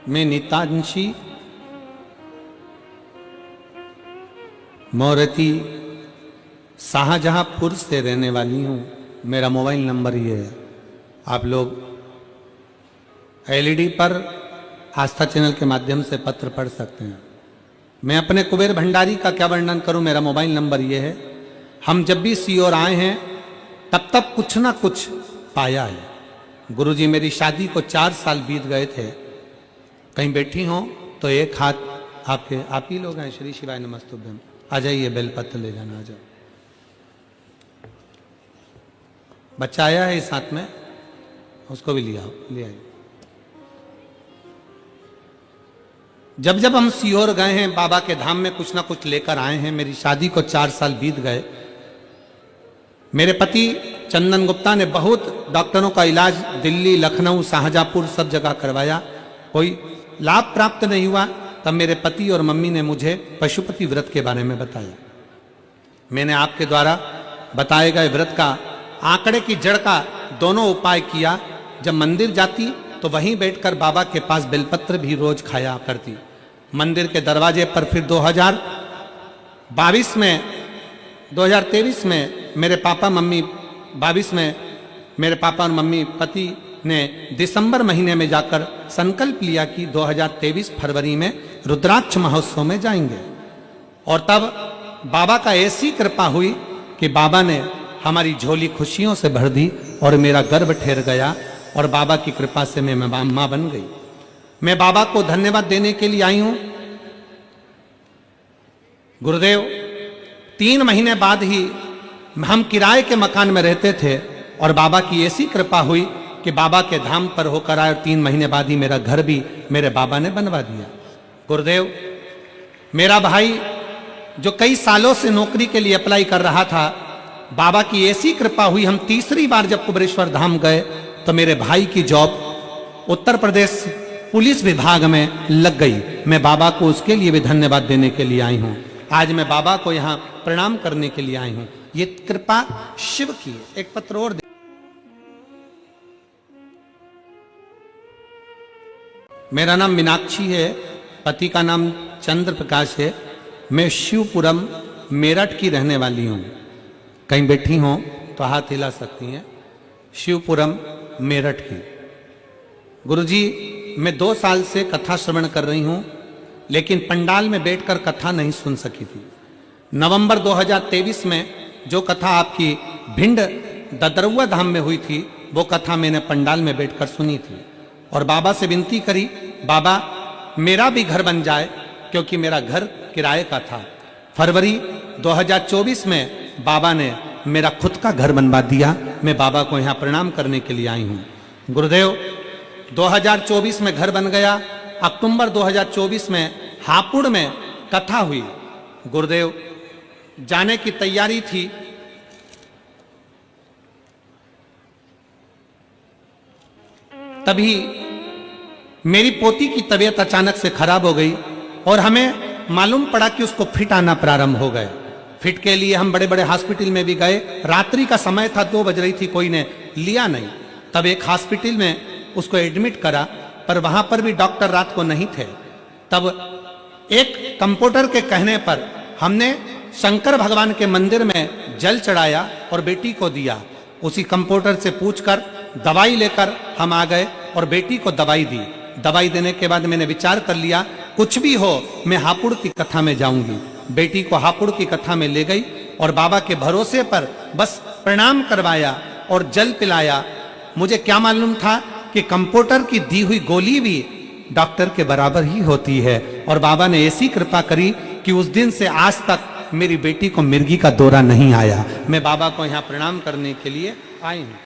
मैं नीतांशी मोरती शाहजहांपुर से रहने वाली हूँ। मेरा मोबाइल नंबर ये है। आप लोग एलईडी पर आस्था चैनल के माध्यम से पत्र पढ़ सकते हैं। मैं अपने कुबेर भंडारी का क्या वर्णन करूं। मेरा मोबाइल नंबर ये है। हम जब भी सीओर आए हैं तब तक कुछ ना कुछ पाया है। गुरुजी मेरी शादी को 4 साल बीत गए थे। कहीं बैठी हो तो एक हाथ आपके आप ही लोग हैं। श्री शिवाय नमस्तुभ्यम। आ जाइए, बेलपत्र ले जाना। आ जाओ। बच्चा आया है इस हाथ में, उसको भी ले आओ, ले आइए। जब जब हम सीहोर गए हैं बाबा के धाम में कुछ ना कुछ लेकर आए हैं। मेरी शादी को 4 साल बीत गए। मेरे पति चंदन गुप्ता ने बहुत डॉक्टरों का इलाज दिल्ली, लखनऊ, शाहजहांपुर सब जगह करवाया, कोई लाभ प्राप्त नहीं हुआ। तब मेरे पति और मम्मी ने मुझे पशुपति व्रत के बारे में बताया। मैंने आपके द्वारा बताए गए व्रत का, आंकड़े की जड़ का दोनों उपाय किया। जब मंदिर जाती तो वहीं बैठकर बाबा के पास बेलपत्र भी रोज खाया करती। मंदिर के दरवाजे पर फिर 2023 में मेरे पापा मम्मी 22 में मेरे पापा और मम्मी पति ने दिसंबर महीने में जाकर संकल्प लिया कि 2023 फरवरी में रुद्राक्ष महोत्सव में जाएंगे। और तब बाबा का ऐसी कृपा हुई कि बाबा ने हमारी झोली खुशियों से भर दी और मेरा गर्भ ठहर गया और बाबा की कृपा से मैं मां बन गई। मैं बाबा को धन्यवाद देने के लिए आई हूं। गुरुदेव 3 महीने बाद ही हम किराए के मकान में रहते थे और बाबा की ऐसी कृपा हुई कि बाबा के धाम पर होकर आए और 3 महीने बाद ही मेरा घर भी मेरे बाबा ने बनवा दिया। गुरुदेव मेरा भाई जो कई सालों से नौकरी के लिए अप्लाई कर रहा था, बाबा की ऐसी कृपा हुई, हम तीसरी बार जब कुबेरेश्वर धाम गए तो मेरे भाई की जॉब उत्तर प्रदेश पुलिस विभाग में लग गई। मैं बाबा को उसके लिए भी धन्यवाद देने के लिए आई हूँ। आज मैं बाबा को यहाँ प्रणाम करने के लिए आई हूँ। ये कृपा शिव की है। एक पत्र और मेरा नाम मीनाक्षी है, पति का नाम चंद्र प्रकाश है। मैं शिवपुरम मेरठ की रहने वाली हूँ। कहीं बैठी हो तो हाथ हिला सकती हैं। शिवपुरम मेरठ की। गुरुजी मैं 2 साल से कथा श्रवण कर रही हूँ, लेकिन पंडाल में बैठकर कथा नहीं सुन सकी थी। नवंबर 2023 में जो कथा आपकी भिंड ददरुआ धाम में हुई थी, वो कथा मैंने पंडाल में बैठकर सुनी थी और बाबा से विनती करी, बाबा मेरा भी घर बन जाए, क्योंकि मेरा घर किराए का था। फरवरी 2024 में बाबा ने मेरा खुद का घर बनवा दिया। मैं बाबा को यहाँ प्रणाम करने के लिए आई हूँ। गुरुदेव 2024 में घर बन गया। अक्टूबर 2024 में हापुड़ में कथा हुई। गुरुदेव जाने की तैयारी थी, तभी मेरी पोती की तबीयत अचानक से खराब हो गई और हमें मालूम पड़ा कि उसको फिट आना प्रारंभ हो गए। फिट के लिए हम बड़े बड़े हॉस्पिटल में भी गए। रात्रि का समय था, 2 बज रही थी, कोई ने लिया नहीं। तब एक हॉस्पिटल में उसको एडमिट करा, पर वहां पर भी डॉक्टर रात को नहीं थे। तब एक कंपाउंडर के कहने पर हमने शंकर भगवान के मंदिर में जल चढ़ाया और बेटी को दिया। उसी कंपाउंडर से पूछकर दवाई लेकर हम आ गए और बेटी को दवाई दी। दवाई देने के बाद मैंने विचार कर लिया, कुछ भी हो मैं हापुड़ की कथा में जाऊंगी। बेटी को हापुड़ की कथा में ले गई और बाबा के भरोसे पर बस प्रणाम करवाया और जल पिलाया। मुझे क्या मालूम था कि कंपाउंडर की दी हुई गोली भी डॉक्टर के बराबर ही होती है। और बाबा ने ऐसी कृपा करी कि उस दिन से आज तक मेरी बेटी को मिर्गी का दौरा नहीं आया। मैं बाबा को यहाँ प्रणाम करने के लिए आई हूँ।